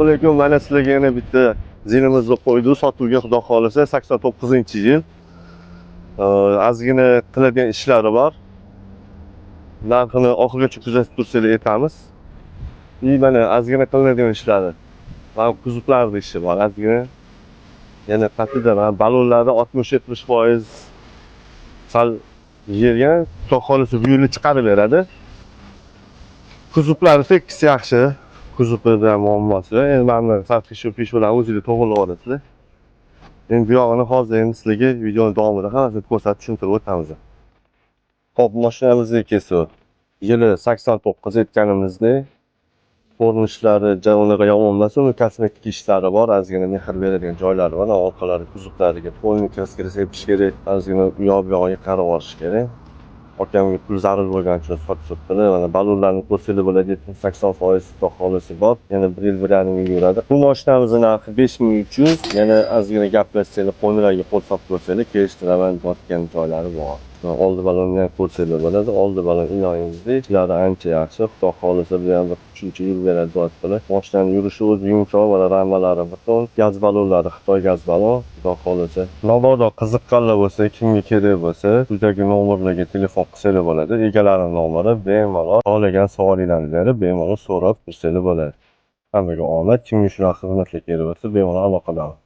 Assalomu mana sizlarga yana bitta zinimizni qo'ydik. Sotuvga xudo xolisa 89-yil. Ozgina qiladigan ishlari bor. Narxini oxirigacha kuzatib tursangiz aytamiz. Mana ozgina qilinadigan ishlari. Mana kuzovlarning ishi bor, ozgina. Yana qatida mana balonlari 60-70% sal yergan, xudo xolisa bu yilni chiqarib beradi. Kuzovlari tekis yaxshi. Kuzovda muammosi. Endi mana sarfish bilan o'zingiz to'g'rilab olasizlar. Endi bu yog'ini hozir endi sizlarga videoning davomida hammasini ko'rsatib tushuntirib o'tamiz. Hop, mashinamizniki yili 89 aytganimizdek, ko'rinishlari unaqa yomon emas, uni kosmetik ishlari bor, ozgina mehr beradigan joylari bor, orqalari kuzovlariga to'yni kraskasi sepish kerak, ozgina u yoq-buyog'iga qarab olish kerak. Akamga pul zarur bo'lgani uchun sotibdi. Mana balonlarni ko'rsangiz bo'ladi, 80% xudo xolisa bor. Yana 1,5 yuradi. Bu mashinamizning narxi 5300. Yana ozgina gaplashsangiz, qo'ynilarga qo'l solib ko'rsangiz, kelishtiraman deyotgan joylari bor. Oldi balonni ko'rsangiz bo'ladi. Oldi balon inoyingizda ishlari ancha yaxshi. Xudo xolisa bu ham 3-yil beradi deyaptilar. Mashinaning yurishi o'zi yumshoq, mana ramalari beton, gaz balonlari Xitoy gaz balon. Xudo xolisa. Mabodo qiziqqanlar bo'lsa, kimga kerak bo'lsa, quyidagi nomerlarga telefon qilsangiz bo'ladi. Egalarining nomeri bemalol xohlagan savolingizni berib, bemalol so'rab tursangiz bo'ladi. Hammaga omad, kimga shunaqa xizmatlar kerak bo'lsa, bemalol aloqa qiling.